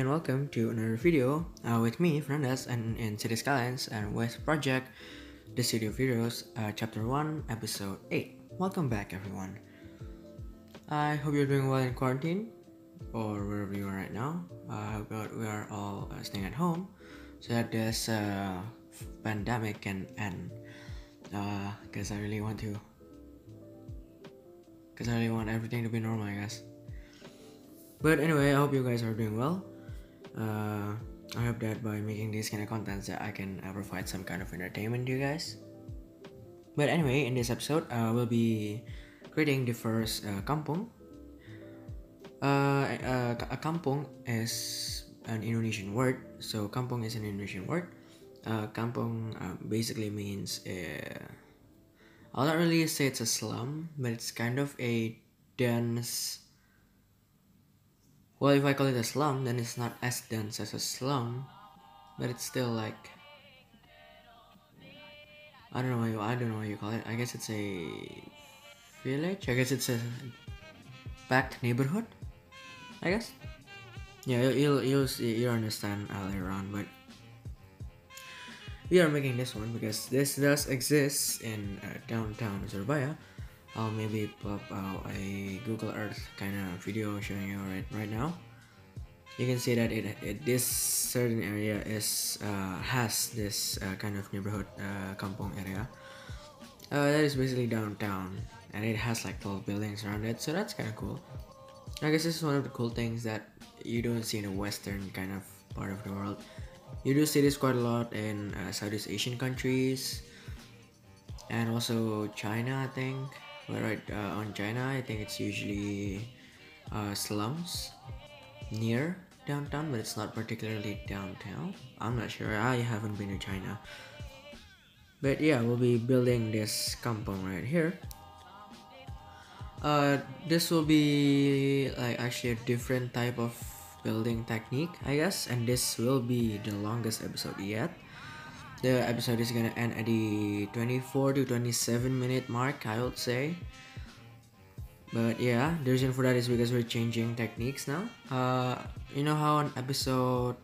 and welcome to another video with me, Fernanda, and in City Skylines and with Project, the Studio Videos, Chapter 1, Episode 8. Welcome back, everyone. I hope you're doing well in quarantine or wherever you are right now. I hope that we are all staying at home so that this pandemic can end. Because I really want everything to be normal, I guess. But anyway, I hope you guys are doing well. I hope that by making these kind of contents that I can provide some kind of entertainment to you guys. But anyway, in this episode, we'll be creating the first kampung. A kampung is an Indonesian word. So kampung is an Indonesian word. Kampung basically means I'll not really say it's a slum, but it's kind of a dense. Well, if I call it a slum, then it's not as dense as a slum, but it's still like I don't know what you call it. I guess it's a village. I guess it's a packed neighborhood. I guess. Yeah, you'll understand later on, but we are making this one because this does exist in downtown Surabaya. I'll maybe pop out a Google Earth kind of video showing you right now. You can see that this certain area has this kind of neighborhood kampung area. That is basically downtown, and it has like 12 buildings around it, so that's kind of cool. I guess this is one of the cool things that you don't see in the western kind of part of the world. You do see this quite a lot in Southeast Asian countries, and also China, I think. But right on China, I think it's usually slums near downtown, but it's not particularly downtown. I'm not sure. I haven't been to China. But yeah, we'll be building this kampung right here. This will be like actually a different type of building technique, I guess, and this will be the longest episode yet. The episode is gonna end at the 24 to 27 minute mark, I would say. But yeah, the reason for that is because we're changing techniques now. You know how on episode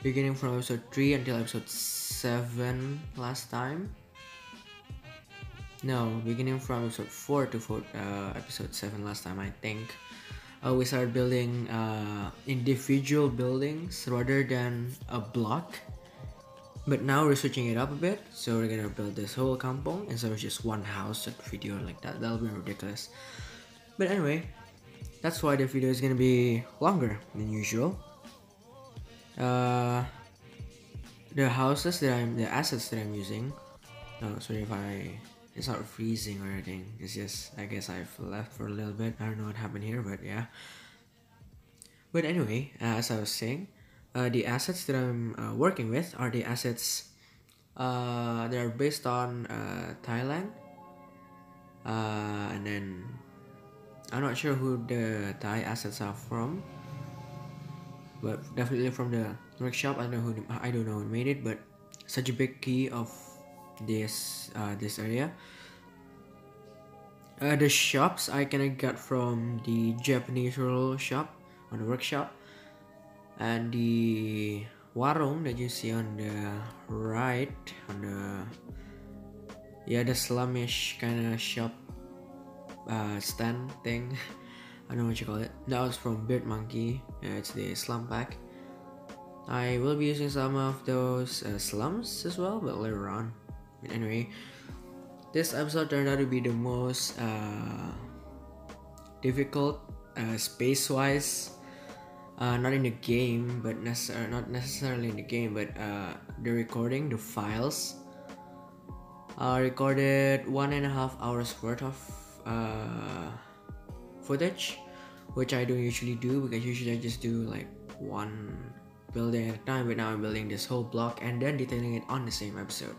beginning from episode 3 until episode 7 last time? No, beginning from episode 4 to episode 7 last time, I think. We started building individual buildings rather than a block. But now we're switching it up a bit, so we're gonna build this whole kampung instead of just one house video like that. That'll be ridiculous. But anyway, that's why the video is gonna be longer than usual. The assets that I'm using. Oh, sorry if it's not freezing or anything. It's just I guess I've left for a little bit. I don't know what happened here, but yeah. But anyway, as I was saying. The assets that I'm working with are the assets that are based on Thailand, and then I'm not sure who the Thai assets are from, but definitely from the workshop. I don't know who made it, but such a big key of this area. The shops I got from the Japanese roll shop on the workshop. And the warung that you see on the right, on the slumish kind of shop stand thing, I don't know what you call it. That was from Beard Monkey. It's the slum pack. I will be using some of those slums as well, but later on. But anyway, this episode turned out to be the most difficult space-wise. Not in the game, but not necessarily in the game, but the recording, the files. Recorded 1.5 hours worth of footage, which I don't usually do because usually I just do like one building at a time. But now I'm building this whole block and then detailing it on the same episode.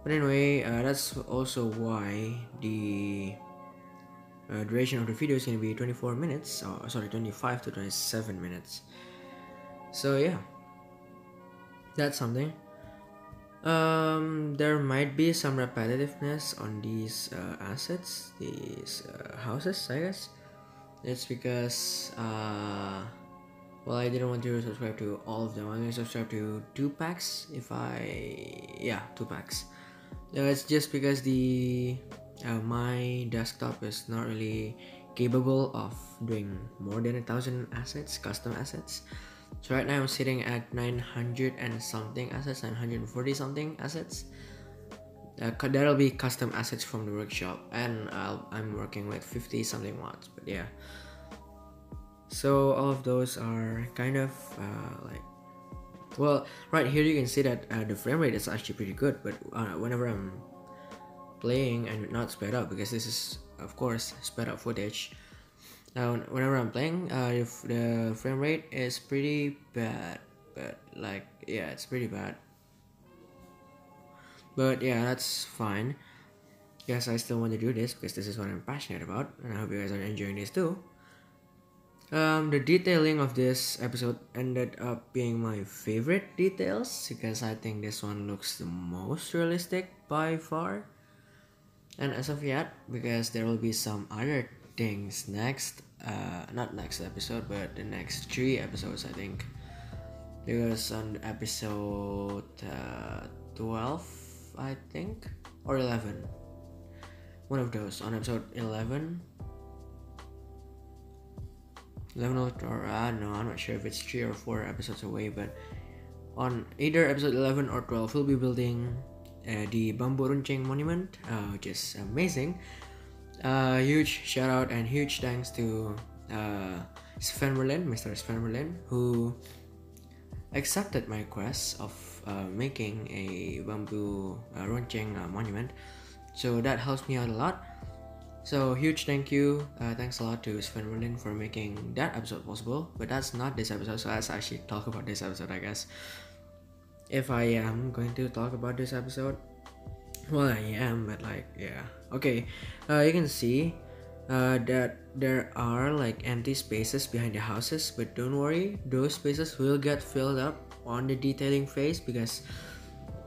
But anyway, that's also why the duration of the video is going to be 24 minutes, 25 to 27 minutes. So yeah, that's something. There might be some repetitiveness on these assets, these houses, I guess. It's because Well, I didn't want to subscribe to all of them. I'm gonna subscribe to 2 packs if yeah, 2 packs. It's just because the my desktop is not really capable of doing more than 1,000 assets, custom assets. So right now I'm sitting at 900 and something assets, 940 something assets. That'll be custom assets from the workshop, and I'm working with 50 something watts. But yeah, so all of those are kind of like, well, right here you can see that the frame rate is actually pretty good, but whenever I'm playing and not sped up, because this is of course sped up footage. Now whenever I'm playing, if the frame rate is pretty bad, but like, yeah, it's pretty bad, but yeah, that's fine. Yes, I still want to do this because this is what I'm passionate about, and I hope you guys are enjoying this too. The detailing of this episode ended up being my favorite details because I think this one looks the most realistic by far. And as of yet, because there will be some other things next, not next episode, but the next 3 episodes, I think. Because on episode 12, I think, or 11, one of those, on episode 11, or I don't know, I'm not sure if it's 3 or 4 episodes away, but on either episode 11 or 12, we'll be building the Bamboo Runcing Monument, which is amazing. Huge shout out and huge thanks to Mr. Sven Merlin, who accepted my request of making a Bamboo Runcing monument. So that helps me out a lot. So huge thank you, thanks a lot to Sven Merlin for making that episode possible. But that's not this episode, so let's actually talk about this episode, I guess. If I am going to talk about this episode, well, I am, but like, yeah, okay. You can see that there are like empty spaces behind the houses, but don't worry, those spaces will get filled up on the detailing phase, because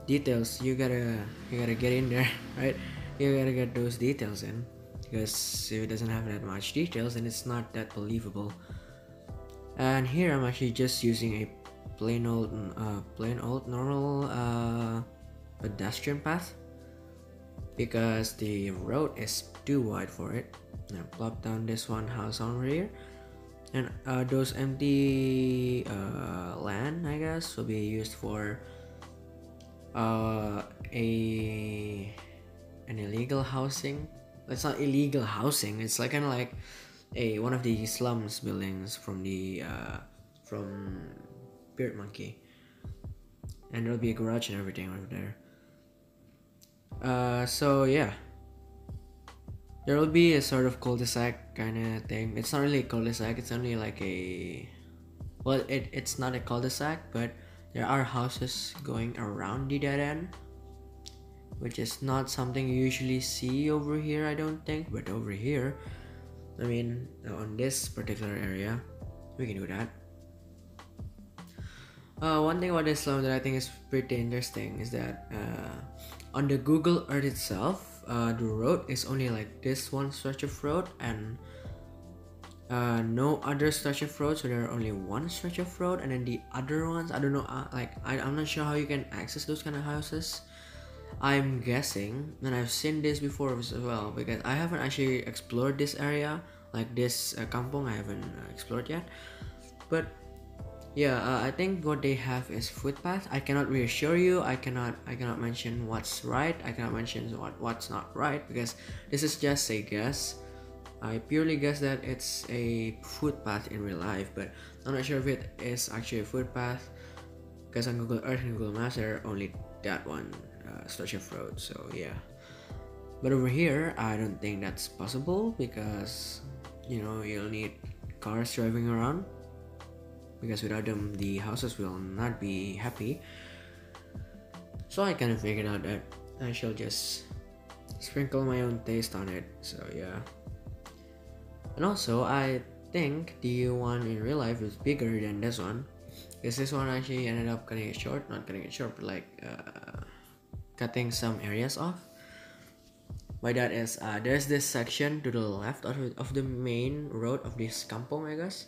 details, you gotta get in there, right? You gotta get those details in, because if it doesn't have that much details, then it's not that believable. And here I'm actually just using a plain old normal pedestrian path, because the road is too wide for it. Now plop down this one house over here, and those empty land, I guess, will be used for an illegal housing. It's not illegal housing, it's like kind of like one of the slums buildings from the from Beard Monkey, and there'll be a garage and everything over there. So yeah, there will be a sort of cul-de-sac kind of thing. It's not really a cul-de-sac, it's only like a, well, it's not a cul-de-sac, but there are houses going around the dead end, which is not something you usually see over here, I don't think. But over here, I mean, on this particular area, we can do that. One thing about this slum that I think is pretty interesting is that on the Google Earth itself, the road is only like this one stretch of road, and no other stretch of road. So there are only one stretch of road, and then the other ones, I don't know, I'm not sure how you can access those kind of houses. I'm guessing, and I've seen this before as well, because I haven't actually explored this area, like this kampong, I haven't explored yet. But yeah, I think what they have is footpath. I cannot reassure you. I cannot mention what's right. I cannot mention what's not right, because this is just a guess. I purely guess that it's a footpath in real life, but I'm not sure if it is actually a footpath, because on Google Earth and Google Maps there are only that one stretch of road. So yeah, but over here I don't think that's possible, because you'll need cars driving around, because without them the houses will not be happy. So I kind of figured out that I shall just sprinkle my own taste on it. So yeah, and also I think the one in real life is bigger than this one, because this one actually ended up cutting it short, not cutting it short, but like cutting some areas off. By that is there's this section to the left of the main road of this kampong, I guess.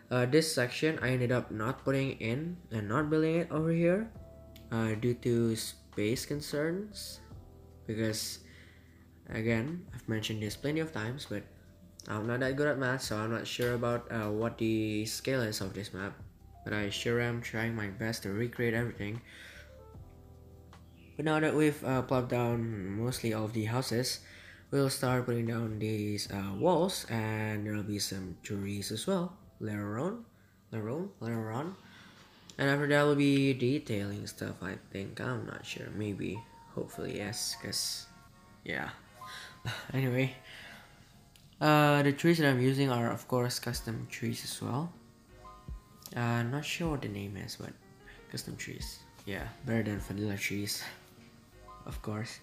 This section I ended up not putting in and not building it over here due to space concerns, because again, I've mentioned this plenty of times, but I'm not that good at math, so I'm not sure about what the scale is of this map, but I sure am trying my best to recreate everything. But now that we've plopped down mostly all of the houses, we'll start putting down these walls, and there'll be some trees as well later on. And after that will be detailing stuff, I think. I'm not sure. Maybe. Hopefully, yes. Because, yeah. Anyway. The trees that I'm using are, of course, custom trees as well. Not sure what the name is, but custom trees. Yeah, better than vanilla trees. Of course.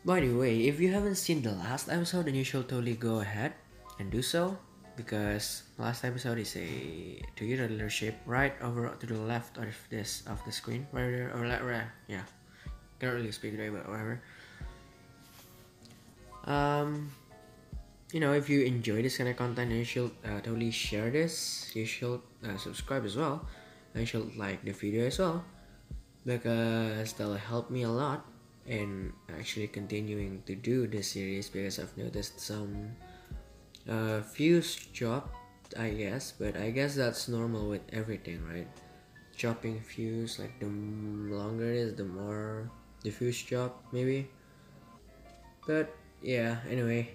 By the way, if you haven't seen the last episode, then you should totally go ahead and do so, because last episode is a Toyota dealership right over to the left of the screen, right there, or yeah, can't really speak today, but whatever. If you enjoy this kind of content, you should totally share this. You should subscribe as well. And you should like the video as well, because that'll help me a lot in actually continuing to do this series, because I've noticed some views drop, I guess, but I guess that's normal with everything, right? Dropping views, like the longer it is, the more the views drop, maybe. But yeah, anyway.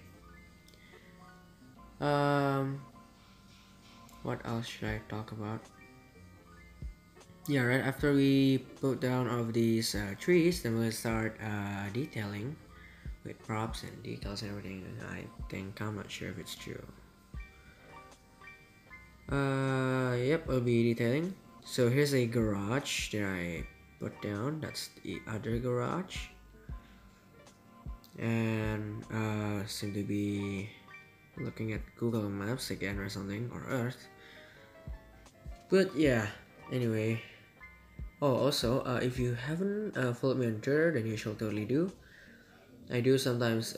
What else should I talk about? Yeah, right after we put down all of these trees, then we'll start detailing with props and decals and everything. I think, I'm not sure if it's true. Yep, I'll be detailing. So here's a garage that I put down. That's the other garage. And seem to be looking at Google Maps again or something, or Earth. But yeah, anyway. Oh, also, if you haven't followed me on Twitter, then you should totally do. I do sometimes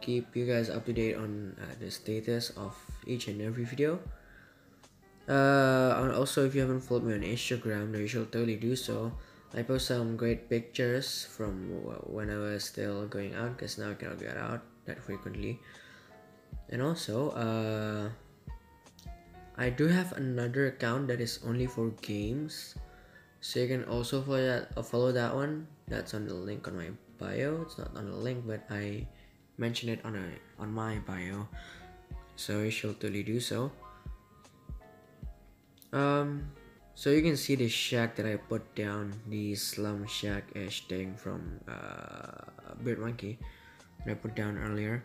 keep you guys up to date on the status of each and every video. And also, if you haven't followed me on Instagram, then you should totally do so. I post some great pictures from when I was still going out, because now I cannot get out that frequently. And also, I do have another account that is only for games. So you can also follow that one. That's on the link on my bio. It's not on the link, but I mentioned it on my bio. So you should totally do so. So you can see the shack that I put down, the slum shack-ish thing from Bird Monkey that I put down earlier.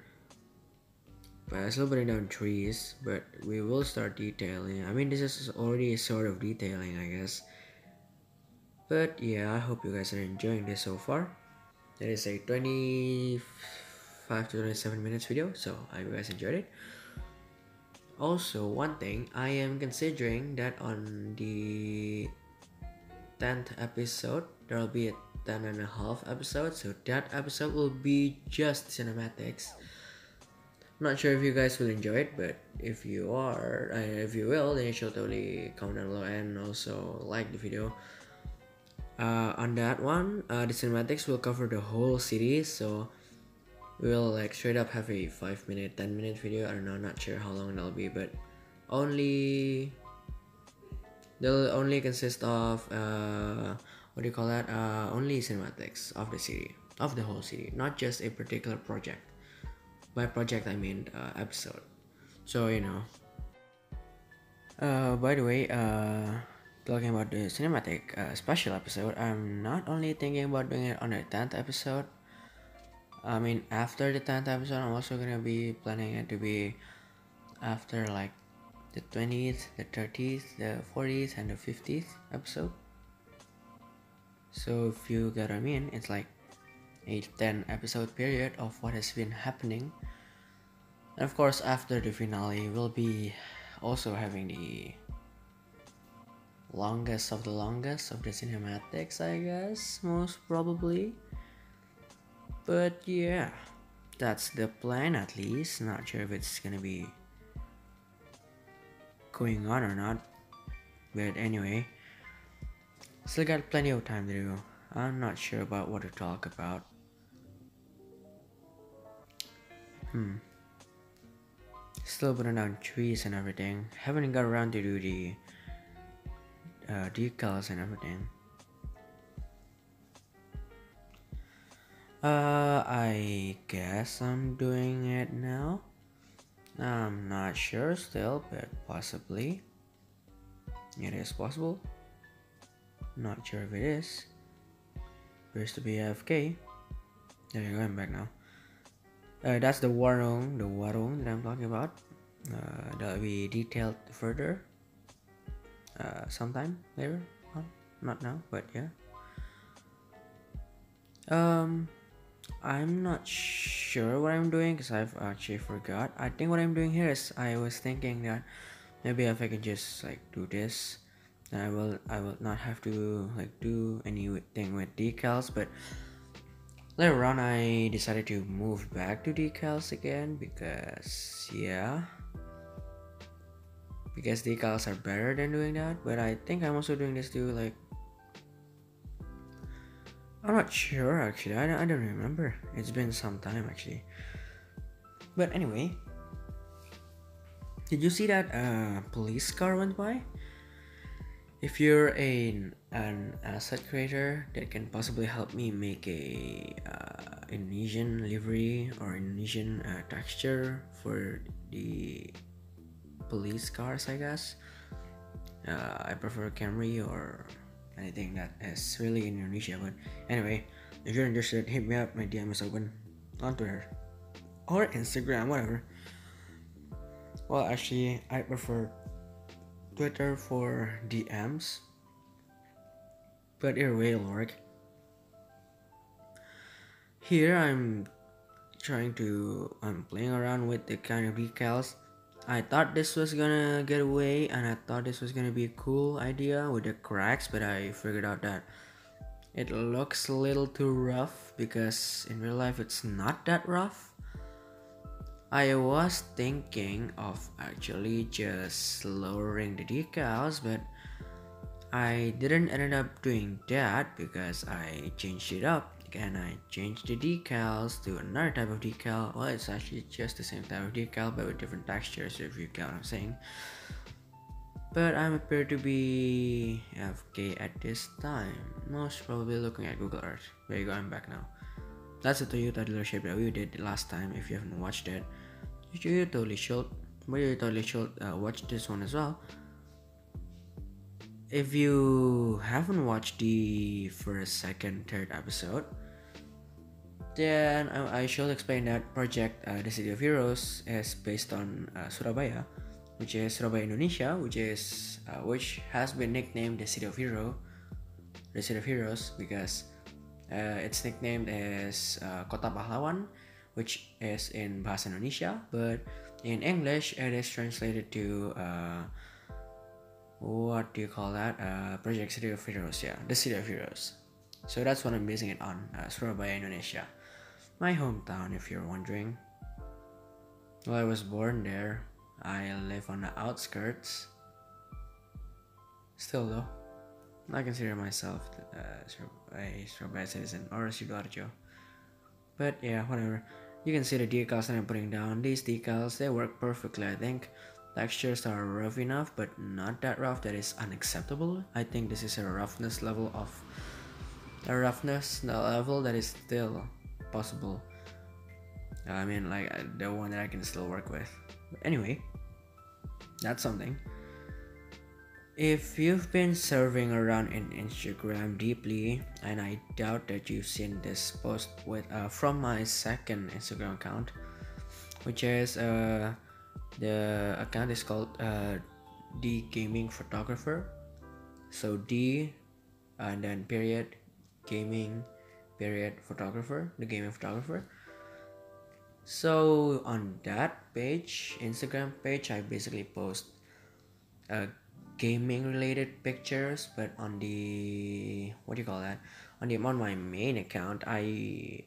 But I'm still putting down trees, but we will start detailing. I mean, this is already a sort of detailing, I guess. But yeah, I hope you guys are enjoying this so far. That is a 25 to 27 minutes video, so I hope you guys enjoyed it. Also, one thing, I am considering that on the 10th episode, there will be a 10.5 episode, so that episode will be just cinematics. I'm not sure if you guys will enjoy it, but if you will, then you should totally comment down below and also like the video. On that one, the cinematics will cover the whole city, so we'll like straight up have a 5-minute, 10-minute video. I don't know, not sure how long that'll be, but they'll only consist of only cinematics of the city, of the whole city, not just a particular project. By project I mean episode. So by the way, talking about the cinematic special episode, I'm not only thinking about doing it on the 10th episode. I mean, after the 10th episode, I'm also gonna be planning it to be after like the 20th, the 30th, the 40th, and the 50th episode. So if you get what I mean, it's like a 10 episode period of what has been happening. And of course, after the finale, we'll be also having the longest of the cinematics, I guess, most probably. But yeah, that's the plan at least. Not sure if it's gonna be going on or not. But anyway, still got plenty of time to do. I'm not sure about what to talk about. Still putting down trees and everything. Haven't got around to do the decals and everything. I guess I'm doing it now. I'm not sure still, but possibly. It is possible. Not sure if it is. Appears to be AFK. There you go, I'm back now. That's the warung that I'm talking about. That'll be detailed further sometime later. Well, not now, but yeah. I'm not sure what I'm doing because I've actually forgot. I think what I'm doing here is I was thinking that maybe if I can just like do this, then I will not have to like do anything with decals. But later on, I decided to move back to decals again because because decals are better than doing that. But I think I'm also doing this too. Like I'm not sure actually. I don't remember. It's been some time actually. But anyway, did you see that police car went by? If you're an asset creator that can possibly help me make a Indonesian livery or Indonesian texture for the police cars, I guess. I prefer Camry or anything that is really in Indonesia. But anyway, if you're interested, hit me up. My DM is open on Twitter or Instagram, whatever. Well, actually, I prefer Twitter for DMs, but either way it'll work. Here I'm playing around with the kind of decals. I thought this was gonna get away and I thought this was gonna be a cool idea with the cracks, but I figured out that it looks a little too rough because in real life it's not that rough. I was thinking of actually just lowering the decals, but I didn't end up doing that because I changed it up and I changed the decals to another type of decal. Well, it's actually just the same type of decal but with different textures, if you get what I'm saying. But I'm appear to be FK at this time, most probably looking at Google Earth. There you go, I'm back now. That's a Toyota dealership that we did last time. If you haven't watched it, you totally should. But you totally should watch this one as well. If you haven't watched the first, second, third episode, then I should explain that project The City of Heroes is based on Surabaya, which is Surabaya, Indonesia, which has been nicknamed the City of Heroes because it's nicknamed as Kota Pahlawan, which is in Bahasa Indonesia, but in English it is translated to what do you call that? Project City of Heroes, yeah, the City of Heroes. So that's what I'm basing it on, Surabaya, Indonesia. My hometown, if you're wondering. Well, I was born there. I live on the outskirts. Still though, I consider myself a Surabaya citizen or a Sidoarjo. But yeah, whatever. You can see the decals that I'm putting down. These decals, they work perfectly, I think. Textures are rough enough, but not that rough that is unacceptable. I think this is a roughness level that is still possible. I mean, like the one that I can still work with. But anyway, that's something. If you've been surfing around in Instagram deeply, and I doubt that you've seen this post with from my second Instagram account, which is the account is called D Gaming Photographer. So D and then period gaming period photographer, the gaming photographer. So on that page, Instagram page, I basically post gaming related pictures, but on the on my main account, I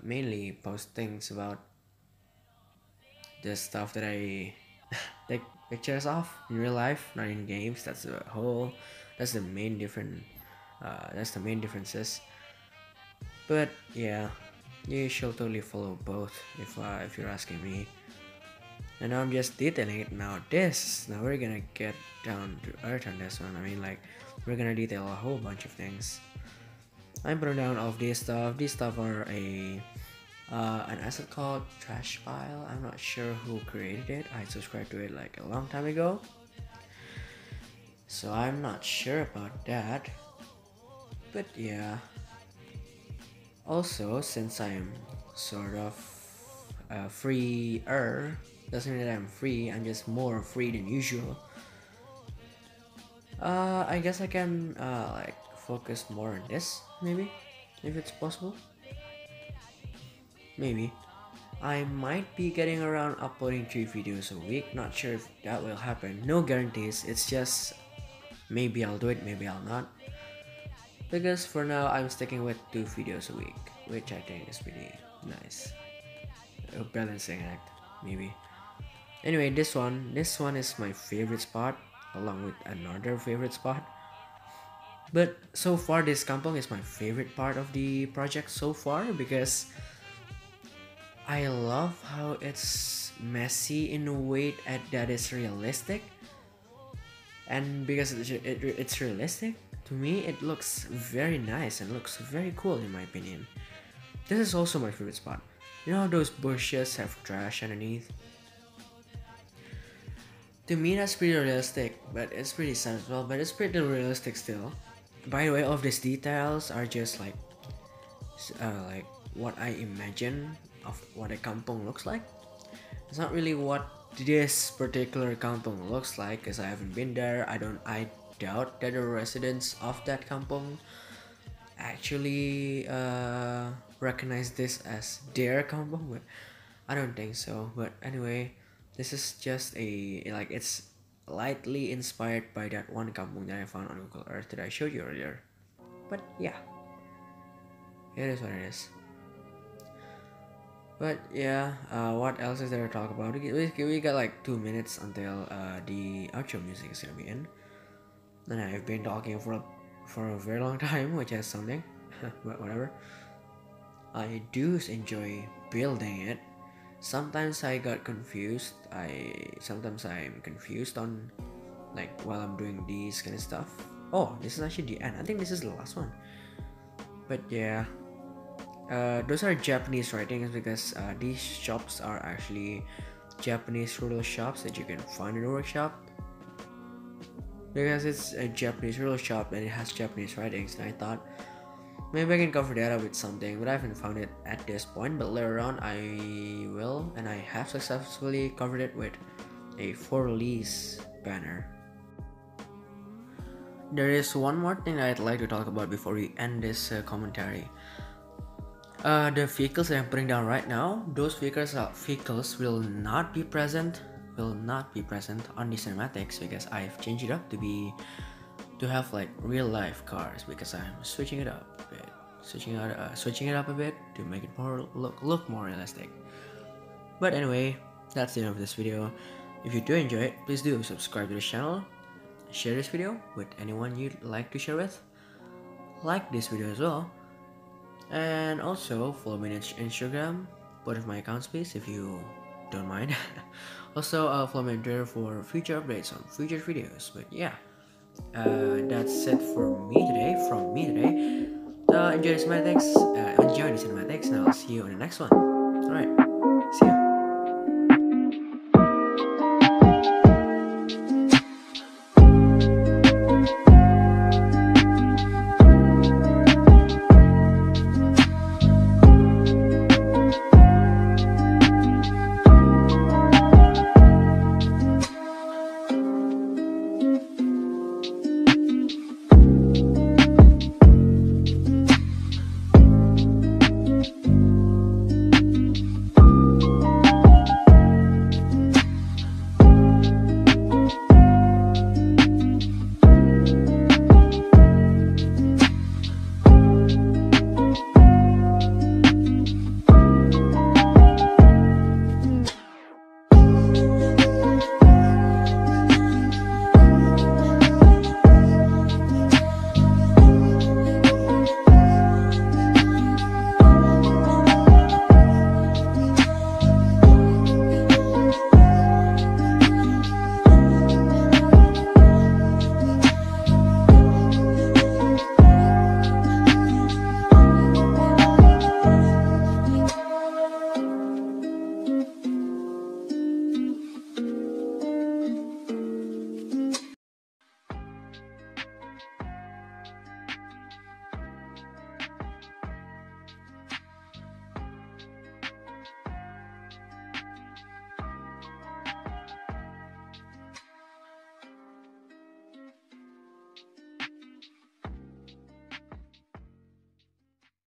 mainly post things about the stuff that I like pictures of in real life, not in games. That's the main different. That's the main differences. But yeah, you should totally follow both if you're asking me. And now I'm just detailing it now. Now we're gonna get down to earth on this one. I mean, like, we're gonna detail a whole bunch of things. I'm putting down all of this stuff. These stuff are an asset called trash file. I'm not sure who created it. I subscribed to it like a long time ago, so I'm not sure about that. But yeah. Also, since I'm sort of freer, doesn't mean that I'm free. I'm just more free than usual. I guess I can like focus more on this, maybe, if it's possible. Maybe. I might be getting around uploading 3 videos a week. Not sure if that will happen. No guarantees. It's just maybe I'll do it, maybe I'll not. Because for now, I'm sticking with 2 videos a week, which I think is pretty nice. A balancing act, maybe. Anyway, this one is my favorite spot, along with another favorite spot. But so far, this kampong is my favorite part of the project so far because I love how it's messy in a way that is realistic. And because it's realistic, to me it looks very nice and looks very cool in my opinion. This is also my favorite spot. You know how those bushes have trash underneath? To me that's pretty realistic, but it's pretty sad as well, but it's pretty realistic still. By the way, all of these details are just like what I imagine of what a kampong looks like. It's not really what this particular kampong looks like because I haven't been there. I doubt that the residents of that kampong actually recognize this as their kampong, but I don't think so. But anyway, this is just it's lightly inspired by that one kampong that I found on Google Earth that I showed you earlier. But yeah, it is what it is. But yeah, what else is there to talk about? We got like 2 minutes until the outro music is gonna be in. And I've been talking for a very long time, which is something. But whatever. I do enjoy building it. Sometimes I got confused. Sometimes I'm confused on like while I'm doing these kind of stuff. Oh, this is actually the end. I think this is the last one. But yeah. Those are Japanese writings because these shops are actually Japanese rural shops that you can find in the workshop. Because it's a Japanese rural shop and it has Japanese writings, and I thought maybe I can cover that up with something, but I haven't found it at this point. But later on, I will, and I have successfully covered it with a for lease banner. There is one more thing I'd like to talk about before we end this commentary. The vehicles that I'm putting down right now, those vehicles will not be present on the cinematics because I've changed it up to have like real life cars because I'm switching it up a bit, switching it up a bit to make it look more realistic. But anyway, that's the end of this video. If you do enjoy it, please do subscribe to the channel, share this video with anyone you'd like to share with, like this video as well. And also follow me on Instagram, both of my accounts please if you don't mind. Also follow me on Twitter for future updates on future videos. But yeah, that's it from me today. Enjoy the cinematics, and I'll see you on the next one. Alright, see ya.